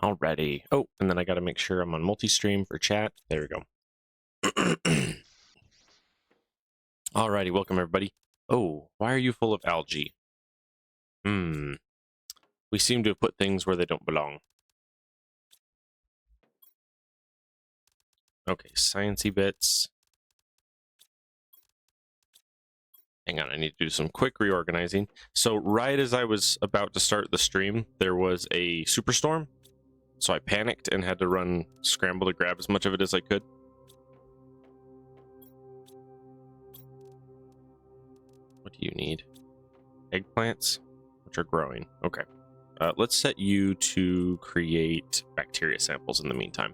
Already. Oh, and then I got to make sure I'm on multi-stream for chat. There we go. Alrighty, welcome everybody. Oh, why are you full of algae? We seem to have put things where they don't belong. Okay, sciencey bits. Hang on, I need to do some quick reorganizing. So right as I was about to start the stream, there was a superstorm. So I panicked and had to scramble to grab as much of it as I could. What do you need? Eggplants, which are growing. Okay. Let's set you to create bacteria samples in the meantime.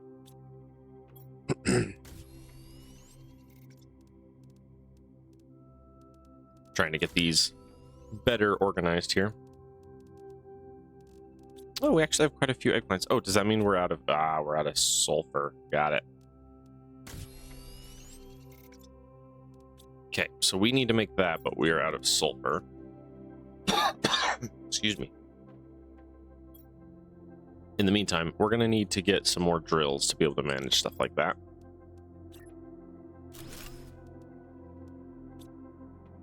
Trying to get these better organized here. Oh, we actually have quite a few eggplants. Oh, does that mean we're out of sulfur? Got it. Okay, so we need to make that, but we are out of sulfur. Excuse me. In the meantime, we're going to need to get some more drills to be able to manage stuff like that.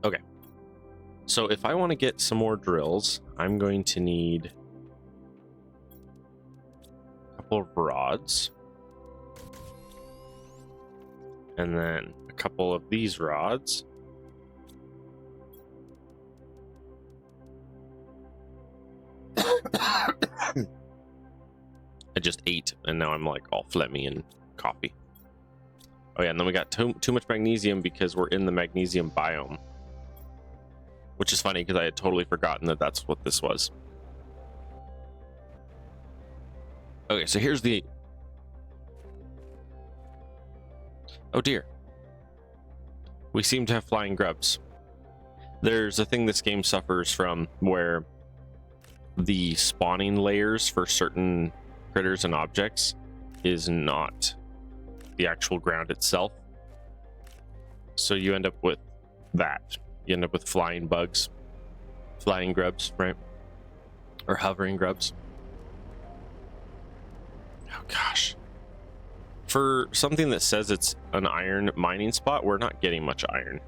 Okay. So if I want to get some more drills, I'm going to need a couple of rods. And then a couple of these rods. I just ate, and now I'm like all phlegmy and coffee. Oh yeah, and then we got too much magnesium because we're in the magnesium biome. Which is funny because I had totally forgotten that that's what this was. Okay, so here's the... Oh dear. We seem to have flying grubs. There's a thing this game suffers from where the spawning layers for certain critters and objects is not the actual ground itself. So you end up with that. You end up with flying bugs, flying grubs, right? Or hovering grubs. Oh gosh. For something that says it's an iron mining spot, we're not getting much iron.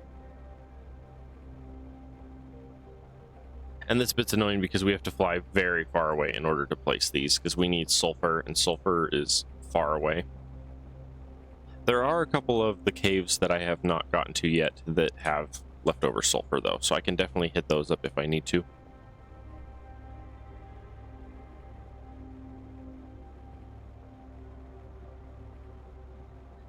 And this bit's annoying because we have to fly very far away in order to place these, because we need sulfur, and sulfur is far away. There are a couple of the caves that I have not gotten to yet that have leftover sulfur, though, so I can definitely hit those up if I need to.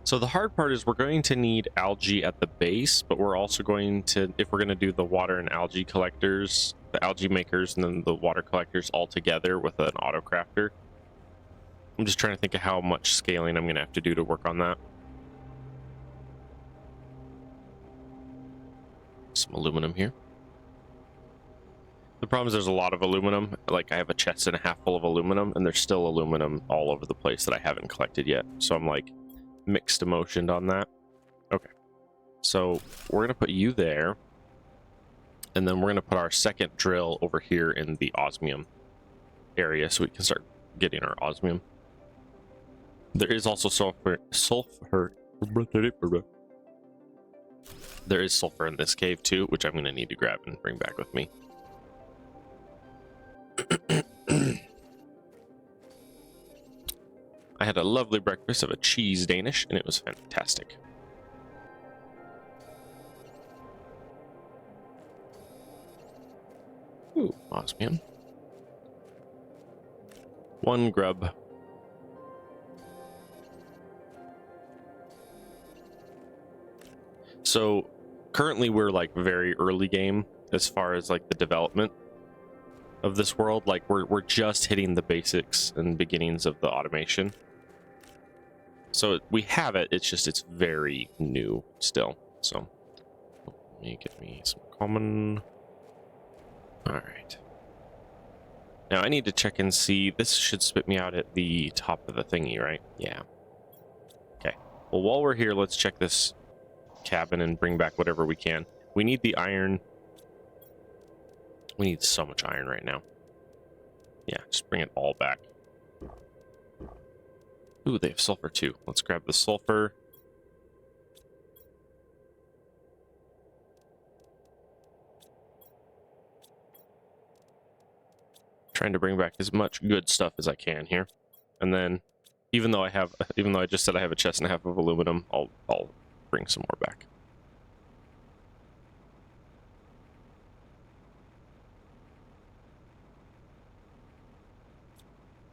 So the hard part is we're going to need algae at the base, but we're also going to, if we're going to do the water and algae collectors, the algae makers and then the water collectors all together with an auto crafter. I'm just trying to think of how much scaling I'm going to have to do to work on that. Some aluminum here. The problem is there's a lot of aluminum. Like I have a chest and a half full of aluminum, and there's still aluminum all over the place that I haven't collected yet. So I'm like mixed emotioned on that. Okay, so we're gonna put you there, and then we're gonna put our second drill over here in the osmium area so we can start getting our osmium. There is also sulfur. There is sulfur in this cave too, which I'm gonna need to grab and bring back with me. I had a lovely breakfast of a cheese Danish, and it was fantastic. Ooh, osmium. One grub. So currently we're like very early game as far as like the development of this world. Like we're just hitting the basics and beginnings of the automation. So we have it, it's just it's very new still. So let me get me some common. All right. Now I need to check and see, this should spit me out at the top of the thingy, right? Yeah. Okay. Well, while we're here, let's check this cabin and bring back whatever we can. We need the iron. We need so much iron right now. Yeah, just bring it all back. Ooh, they have sulfur too. Let's grab the sulfur. Trying to bring back as much good stuff as I can here. And then, even though I just said I have a chest and a half of aluminum, I'll bring some more back.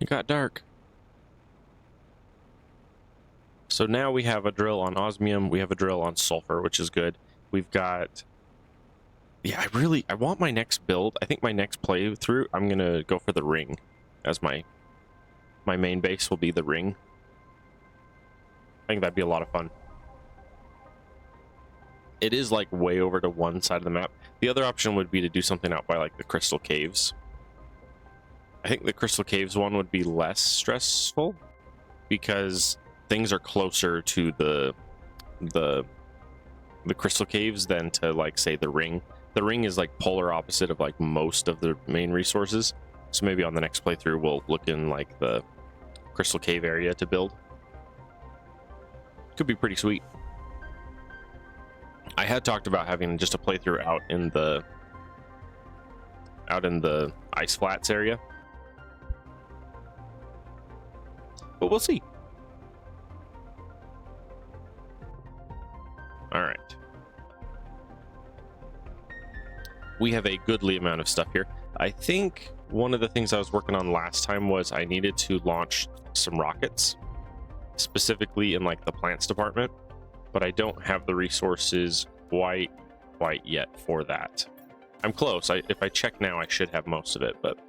It got dark. So now we have a drill on osmium, we have a drill on sulfur, which is good. We've got... Yeah, I want my next build. I think my next playthrough, I'm gonna go for the ring as my main base will be the ring. I think that'd be a lot of fun. It is like way over to one side of the map. The other option would be to do something out by like the crystal caves. I think the crystal caves one would be less stressful because things are closer to the crystal caves than to like say the ring. The ring is like polar opposite of like most of the main resources. So maybe on the next playthrough we'll look in like the crystal cave area to build. Could be pretty sweet. I had talked about having just a playthrough out in the ice flats area. But we'll see. All right. We have a goodly amount of stuff here. I think one of the things I was working on last time was I needed to launch some rockets, specifically in like the plants department, but I don't have the resources quite yet for that. I'm close. If I check now, I should have most of it, but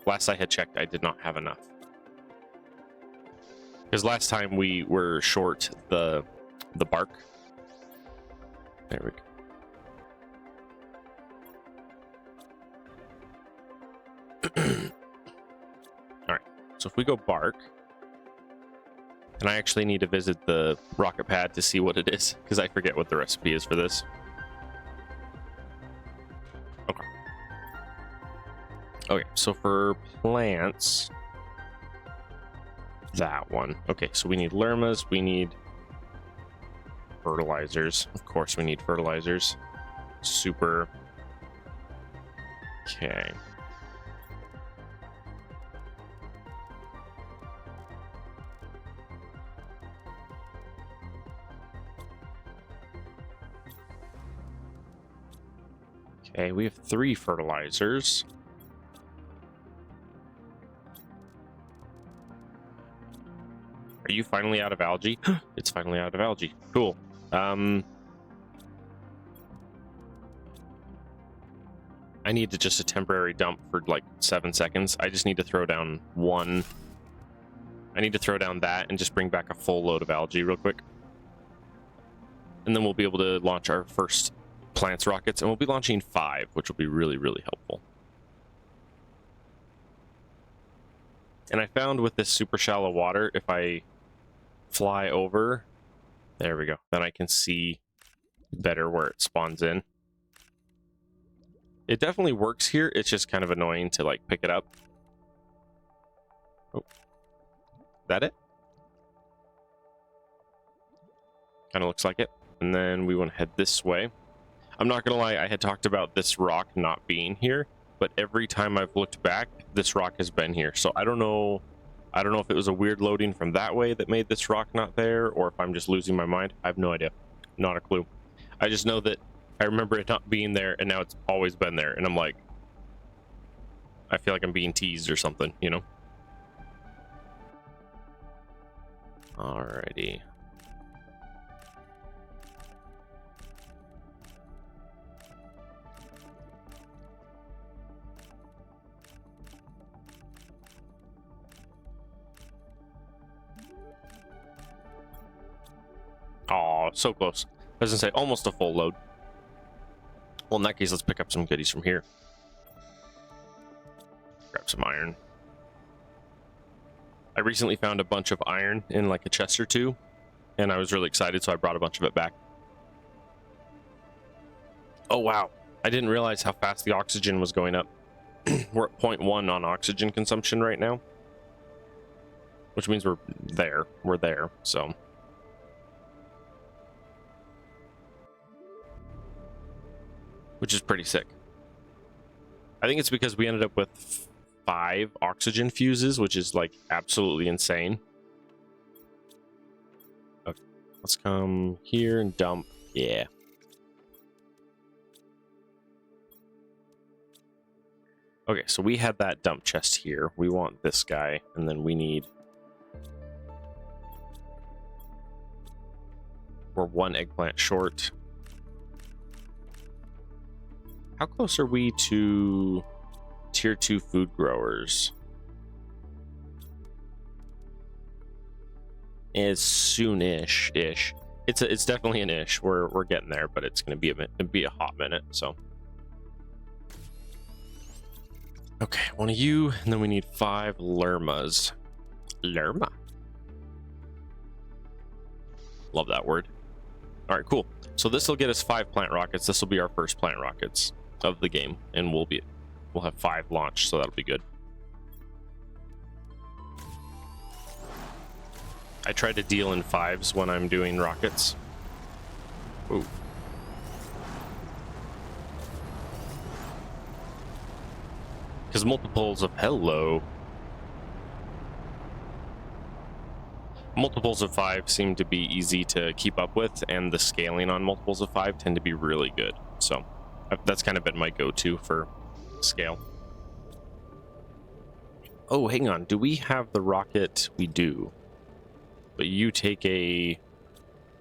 last I had checked, I did not have enough. Because last time we were short the bark. There we go. Alright, so if we go bark, and I actually need to visit the rocket pad to see what it is, because I forget what the recipe is for this. Okay. Okay, so for plants, that one. Okay, so we need lermas, we need fertilizers. Of course we need fertilizers. Super. Okay. Okay, we have 3 fertilizers. Are you finally out of algae? It's finally out of algae. Cool. I need to just a temporary dump for like 7 seconds. I just need to throw down one. I need to throw down that and just bring back a full load of algae real quick. And then we'll be able to launch our first plants rockets, and we'll be launching 5, which will be really, really helpful. And I found with this super shallow water, if I fly over, there we go, then I can see better where it spawns in. It definitely works here. It's just kind of annoying to like pick it up. Oh, that it? Kind of looks like it. And then we want to head this way. I'm not gonna lie, I had talked about this rock not being here, but every time I've looked back, this rock has been here. So I don't know if it was a weird loading from that way that made this rock not there, or if I'm just losing my mind. I have no idea. Not a clue. I just know that I remember it not being there, and now it's always been there, and I'm like, I feel like I'm being teased or something, you know? Alrighty. Oh, so close. I was gonna say almost a full load. Well, in that case, let's pick up some goodies from here. Grab some iron. I recently found a bunch of iron in like a chest or two, and I was really excited, so I brought a bunch of it back. Oh, wow. I didn't realize how fast the oxygen was going up. We're at 0.1 on oxygen consumption right now. which means we're there. We're there, so. Which is pretty sick. I think it's because we ended up with 5 oxygen fuses, which is like absolutely insane. Okay, let's come here and dump. Yeah. Okay, so we had that dump chest here. We want this guy, and then we need... We're 1 eggplant short. How close are we to tier 2 food growers? It's soonish ish. It's definitely an ish. We're getting there, but it's gonna be a hot minute. So okay, 1 of you, and then we need 5 lermas. Lerma. Love that word. All right, cool. So this will get us 5 plant rockets. This will be our first plant rockets of the game, and we'll have 5 launched, so that'll be good. I try to deal in 5s when I'm doing rockets. Ooh. Because multiples of multiples of 5 seem to be easy to keep up with, and the scaling on multiples of 5 tend to be really good. So that's kind of been my go-to for scale. Oh, hang on. Do we have the rocket? We do. But you take a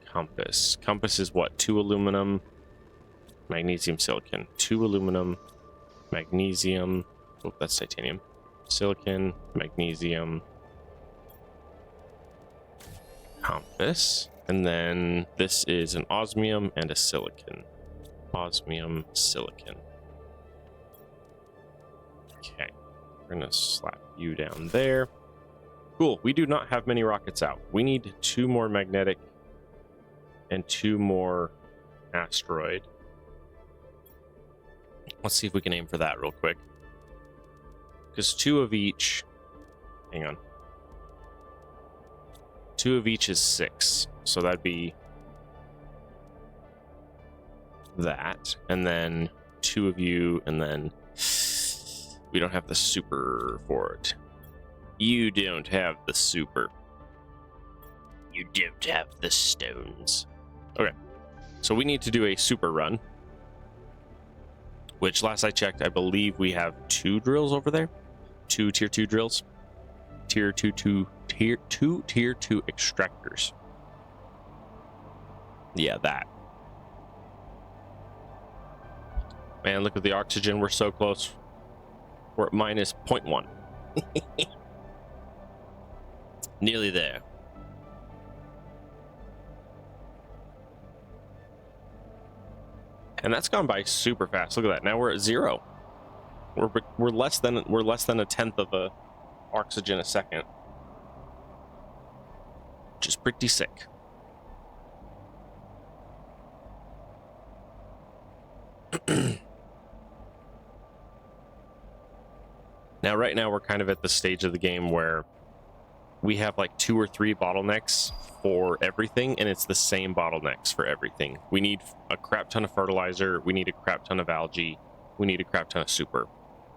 compass. Compass is what? 2 aluminum, magnesium, silicon. 2 aluminum, magnesium. Oh, that's titanium. Silicon, magnesium, compass. And then this is an osmium and a silicon. Osmium, silicon. Okay, we're gonna slap you down there. Cool. We do not have many rockets out. We need 2 more magnetic and 2 more asteroid. Let's see if we can aim for that real quick. Because 2 of each. Hang on. 2 of each is 6. So that'd be that. And then 2 of you, and then we don't have the super for it. You don't have the super. You don't have the stones. Okay. So we need to do a super run. Which, last I checked, I believe we have 2 drills over there. 2 tier 2 drills. Tier 2 tier 2 extractors. Yeah, that. Man, look at the oxygen. We're so close. We're at minus 0.1. Nearly there. And that's gone by super fast. Look at that. Now we're at 0. We're less than a tenth of a oxygen a second. Which is pretty sick. Right now we're kind of at the stage of the game where we have like 2 or 3 bottlenecks for everything, and it's the same bottlenecks for everything. We need a crap ton of fertilizer, we need a crap ton of algae, we need a crap ton of super.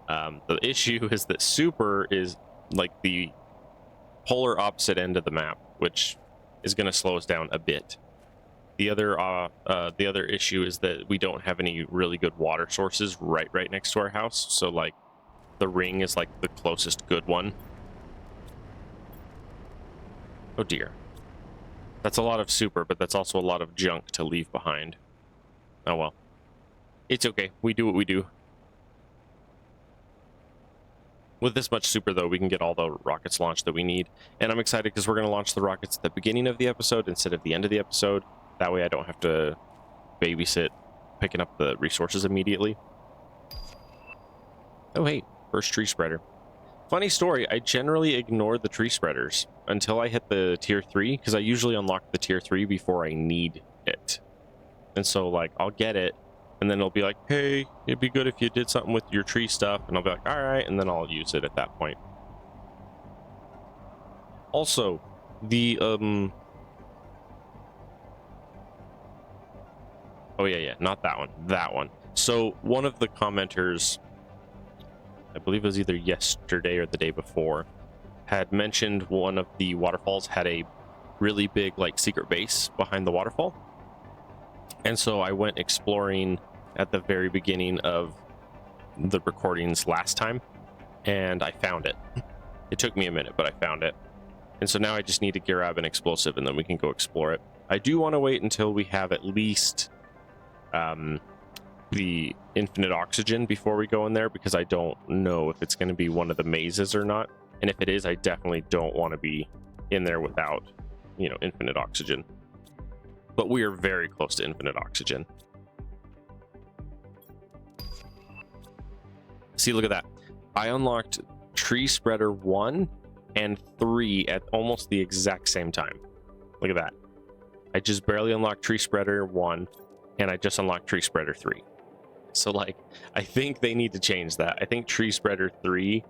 The issue is that super is like the polar opposite end of the map, which is going to slow us down a bit. The other issue is that we don't have any really good water sources right next to our house, so like the ring is like the closest good one. Oh dear. That's a lot of super, but that's also a lot of junk to leave behind. Oh well. It's okay. We do what we do. With this much super, though, we can get all the rockets launched that we need. And I'm excited because we're going to launch the rockets at the beginning of the episode instead of the end of the episode. That way I don't have to babysit picking up the resources immediately. Oh, hey. First tree spreader. Funny story, I generally ignore the tree spreaders until I hit the tier 3, because I usually unlock the tier 3 before I need it. And so, like, I'll get it, and then it'll be like, hey, it'd be good if you did something with your tree stuff, and I'll be like, alright, and then I'll use it at that point. Also, the oh yeah, not that one, that one. So one of the commenters, I believe it was either yesterday or the day before, had mentioned one of the waterfalls had a really big like secret base behind the waterfall. And so I went exploring at the very beginning of the recordings last time, and I found it. It took me a minute, but I found it. And so now I just need to grab an explosive and then we can go explore it. I do want to wait until we have at least the infinite oxygen before we go in there, because I don't know if it's going to be one of the mazes or not. And if it is, I definitely don't want to be in there without, you know, infinite oxygen. But we are very close to infinite oxygen. See, look at that. I unlocked Tree Spreader 1 and 3 at almost the exact same time. Look at that. I just barely unlocked Tree Spreader 1 and I just unlocked Tree Spreader 3. So like, I think they need to change that. I think Tree Spreader 3,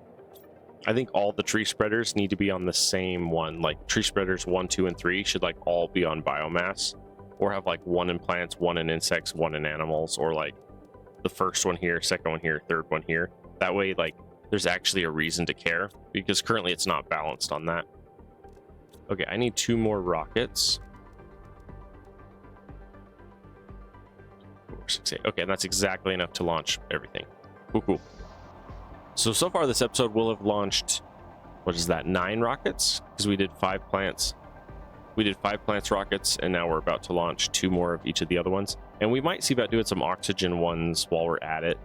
I think all the tree spreaders need to be on the same one. Like Tree Spreaders 1, 2, and 3 should like all be on biomass, or have like one in plants, one in insects, one in animals, or like the first one here, second one here, third one here. That way, like, there's actually a reason to care, because currently it's not balanced on that. Okay, I need 2 more rockets. 4, 6, 8. Okay, and that's exactly enough to launch everything. Cool. So far this episode will have launched, what is that, 9 rockets? Because we did 5 plants. We did 5 plants rockets, and now we're about to launch 2 more of each of the other ones. And we might see about doing some oxygen ones while we're at it.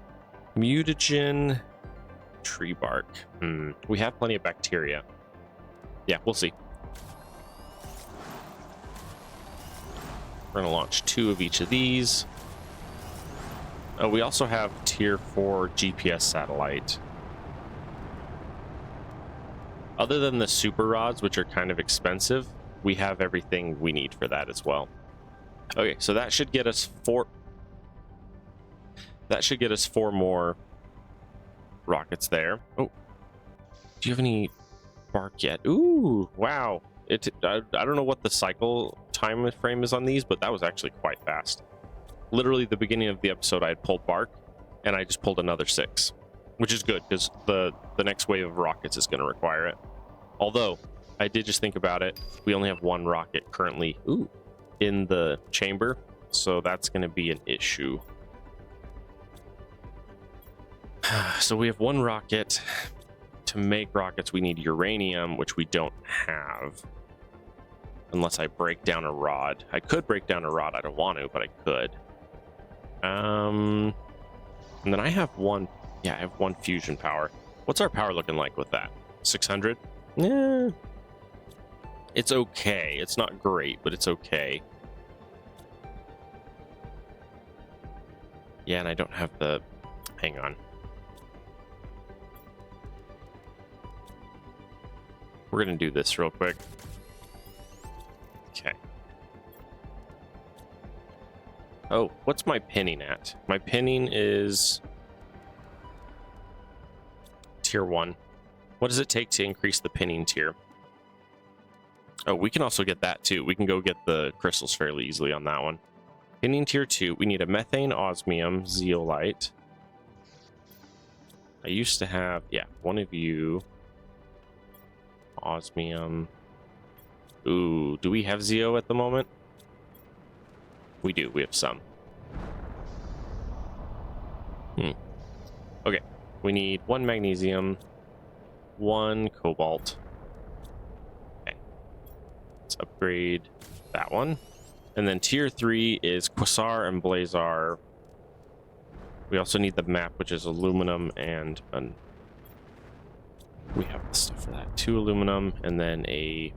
Mutagen, tree bark. We have plenty of bacteria. Yeah, we'll see. We're gonna launch 2 of each of these. Oh, we also have tier 4 GPS satellite. Other than the super rods, which are kind of expensive, we have everything we need for that as well. Okay, so that should get us 4. That should get us 4 more rockets there. Oh, do you have any bark yet? Ooh, wow. I don't know what the cycle time frame is on these, but that was actually quite fast. Literally the beginning of the episode, I had pulled bark, and I just pulled another 6, which is good because the next wave of rockets is going to require it. Although I did just think about it, we only have 1 rocket currently in the chamber, so that's going to be an issue. So we have 1 rocket. To make rockets, we need uranium, which we don't have. Unless I break down a rod. I could break down a rod. I don't want to, but I could. And then I have 1. Yeah, I have 1 fusion power. What's our power looking like with that? 600? Yeah. It's okay. It's not great, but it's okay. Yeah, and I don't have the... Hang on. We're going to do this real quick. Okay. Oh, what's my pinning at? My pinning is tier 1. What does it take to increase the pinning tier? Oh, we can also get that too. We can go get the crystals fairly easily on that one. Pinning tier 2. We need a methane, osmium, zeolite. I used to have, yeah, one of you. Osmium. Ooh, do we have Zeo at the moment? We do. We have some. Okay. We need 1 magnesium, 1 cobalt. Okay. Let's upgrade that one. And then tier 3 is Quasar and Blazar. We also need the map, which is aluminum and we have the stuff for that. 2 aluminum and then a...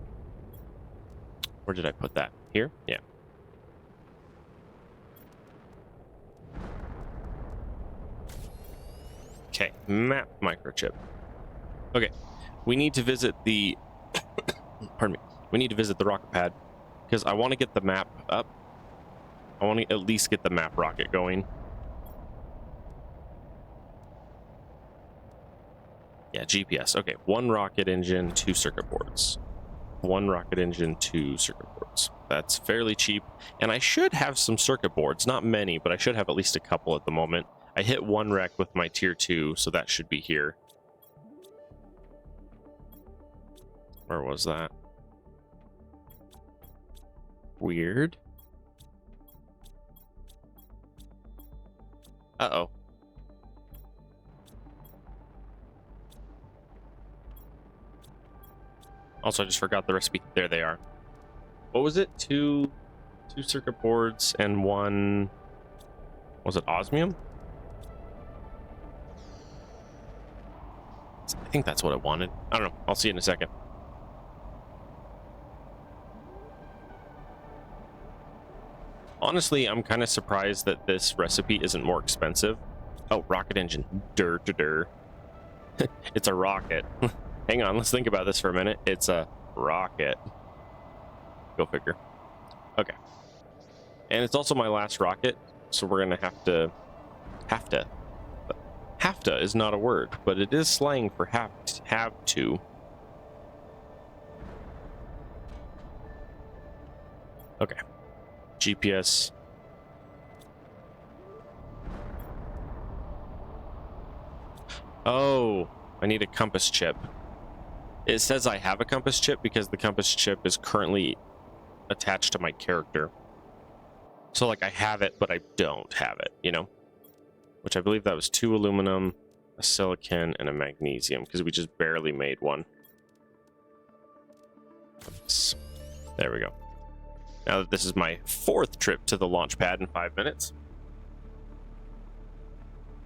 Where did I put that? Here? Yeah. Okay, map microchip. Okay, we need to visit the... Pardon me. We need to visit the rocket pad because I want to get the map up. I want to at least get the map rocket going. Yeah, GPS. Okay, 1 rocket engine, 2 circuit boards. 1 rocket engine, 2 circuit boards. That's fairly cheap, and I should have some circuit boards. Not many, but I should have at least a couple at the moment. I hit 1 wreck with my tier 2, so that should be here. Where was that? Weird. Uh-oh. Also, I just forgot the recipe. There they are. What was it? Two circuit boards and 1... Was it osmium? I think that's what I wanted. I don't know. I'll see you in a second. Honestly, I'm kind of surprised that this recipe isn't more expensive. Oh, rocket engine. It's a rocket. Hang on, let's think about this for a minute. It's a rocket. Go figure. Okay. And it's also my last rocket, so we're gonna have to... Have to is not a word, but it is slang for have to. Okay. GPS. Oh, I need a compass chip. It says I have a compass chip because the compass chip is currently attached to my character. So like I have it, but I don't have it, you know? Which I believe that was 2 aluminum, a silicon, and a magnesium, because we just barely made one. Oops. There we go. Now that this is my 4th trip to the launch pad in 5 minutes.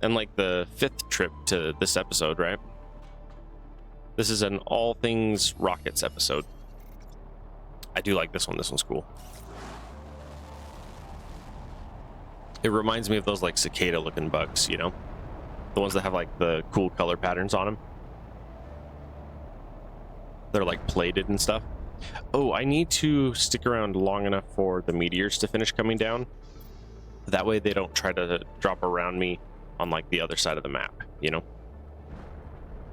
And like the 5th trip to this episode, right? This is an all things rockets episode. I do like this one. This one's cool. It reminds me of those like cicada looking bugs, you know? The ones that have like the cool color patterns on them. They're like plated and stuff. Oh, I need to stick around long enough for the meteors to finish coming down. That way they don't try to drop around me on like the other side of the map, you know?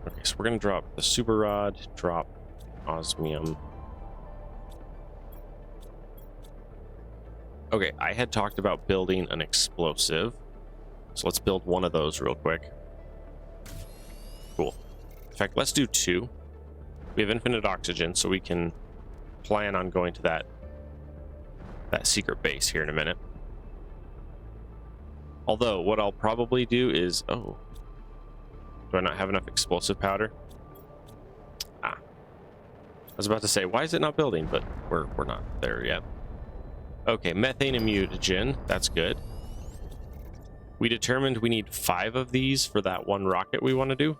Okay, so we're gonna drop the super rod, drop osmium. Okay, I had talked about building an explosive. So let's build one of those real quick. Cool. In fact, let's do 2. We have infinite oxygen, so we can plan on going to that secret base here in a minute. Although, what I'll probably do is... Oh. Do I not have enough explosive powder? Ah. I was about to say, why is it not building? But we're not there yet. Okay, methane and mutagen. That's good. We determined we need 5 of these for that 1 rocket we want to do.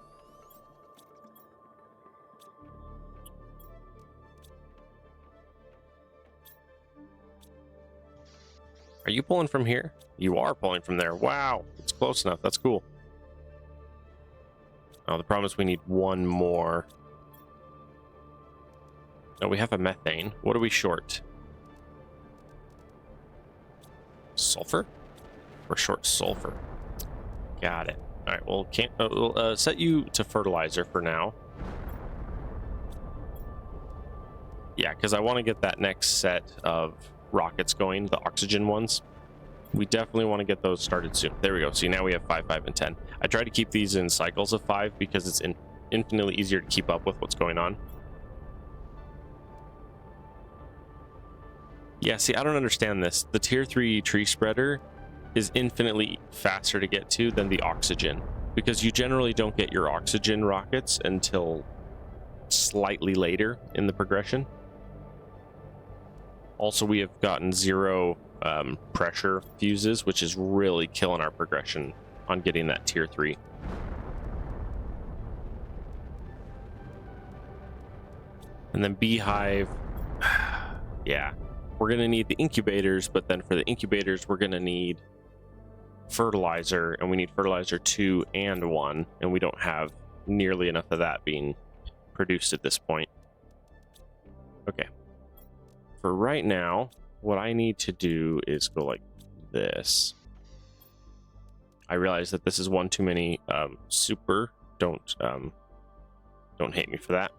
Are you pulling from here? You are pulling from there. Wow, it's close enough. That's cool. Oh, the problem is we need 1 more. No, we have a methane. What are we short? Sulfur? We're short sulfur. Got it. All right, well, we'll set you to fertilizer for now. Yeah, because I want to get that next set of rockets going, the oxygen ones. We definitely want to get those started soon. There we go. See, now we have 5, 5, and 10. I try to keep these in cycles of 5 because it's infinitely easier to keep up with what's going on. Yeah, see, I don't understand this. The tier 3 tree spreader is infinitely faster to get to than the oxygen, because you generally don't get your oxygen rockets until slightly later in the progression. Also, we have gotten 0 pressure fuses, which is really killing our progression on getting that tier 3. And then beehive. Yeah, we're going to need the incubators, but then for the incubators, we're going to need fertilizer, and we need fertilizer 2 and 1, and we don't have nearly enough of that being produced at this point. Okay. For right now, what I need to do is go like this. I realize that this is one too many super. Don't hate me for that.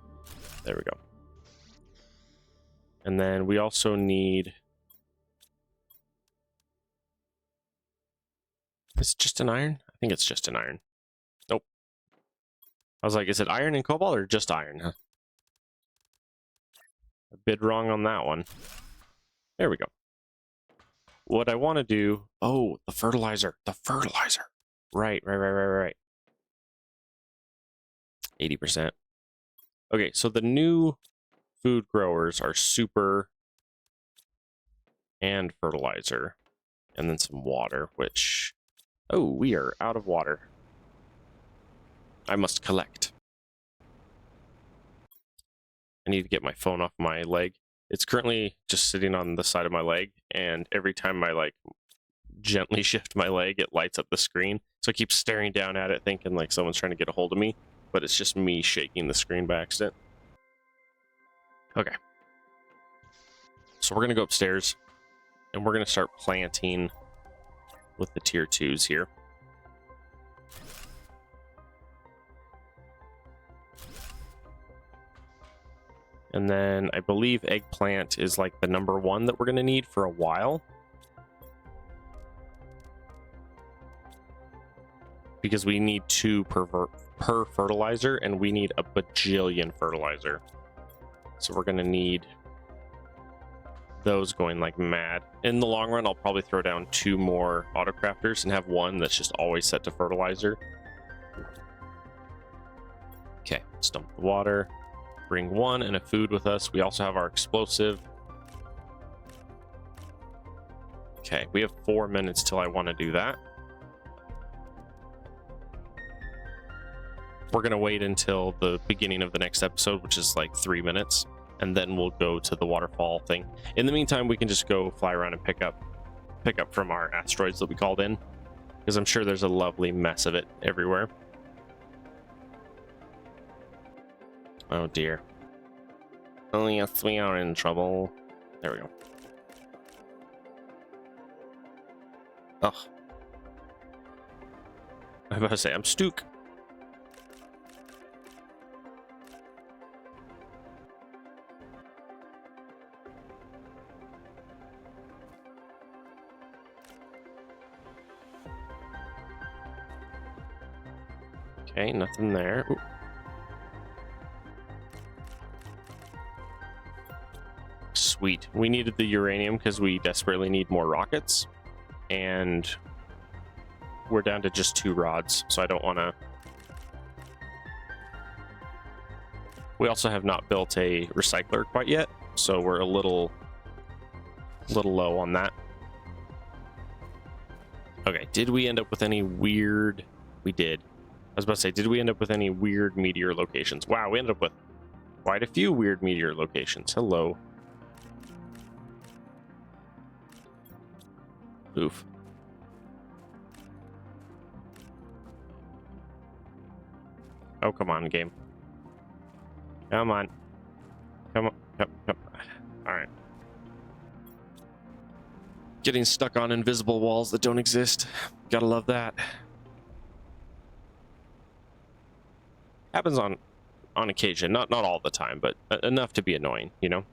There we go. And then we also need... Is it just an iron? I think it's just an iron. Nope. I was like, is it iron and cobalt or just iron? Huh? A bit wrong on that one. There we go. What I want to do... Oh, the fertilizer. The fertilizer. Right. 80%. Okay, so the new food growers are super and fertilizer. And then some water, which... Oh, we are out of water. I must collect. I need to get my phone off my leg. It's currently just sitting on the side of my leg, and every time I like gently shift my leg, it lights up the screen. So I keep staring down at it, thinking like someone's trying to get a hold of me, but it's just me shaking the screen by accident. Okay. So we're gonna go upstairs, and we're gonna start planting with the tier 2s here. And then I believe eggplant is like the #1 that we're going to need for a while. Because we need 2 per fertilizer, and we need a bajillion fertilizer. So we're going to need those going like mad. In the long run, I'll probably throw down 2 more autocrafters and have one that's just always set to fertilizer. Okay, let's dump the water. Bring 1 and a food with us. We also have our explosive. Okay, we have 4 minutes till I want to do that. We're going to wait until the beginning of the next episode, which is like 3 minutes, and then we'll go to the waterfall thing. In the meantime, we can just go fly around and pick up from our asteroids that we called in, because I'm sure there's a lovely mess of it everywhere. Oh dear. Oh yes, we are in trouble. There we go. Ugh. I was about to say, I'm Stook. Okay, nothing there. Ooh. Sweet. We needed the uranium because we desperately need more rockets. And we're down to just 2 rods, so I don't want to... We also have not built a recycler quite yet, so we're a little low on that. Okay, did we end up with any weird... We did. I was about to say, did we end up with any weird meteor locations? Wow, we ended up with quite a few weird meteor locations. Hello. Oof. Oh, come on, game. Come on. Come on. Come. All right. Getting stuck on invisible walls that don't exist. Gotta love that. Happens on occasion, not all the time, but enough to be annoying, you know?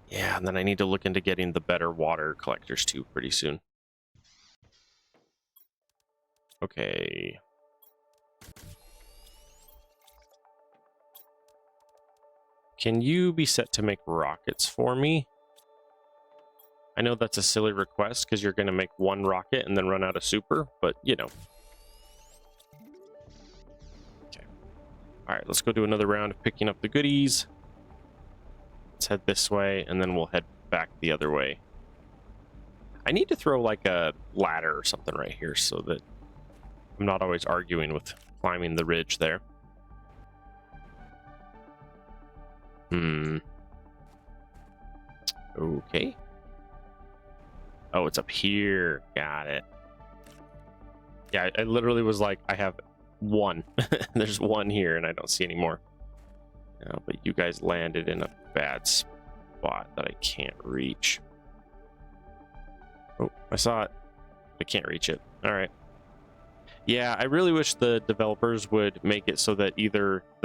Yeah, and then I need to look into getting the better water collectors too pretty soon. Okay. Can you be set to make rockets for me? I know that's a silly request because you're going to make 1 rocket and then run out of super, but you know. Okay. All right, let's go do another round of picking up the goodies. Let's head this way, and then we'll head back the other way. I need to throw like a ladder or something right here so that I'm not always arguing with climbing the ridge there. Okay. Oh, it's up here. Got it. Yeah, I literally was like, I have 1. There's 1 here, and I don't see any more. No, but you guys landed in a bad spot that I can't reach. Oh, I saw it. I can't reach it. All right. Yeah, I really wish the developers would make it so that either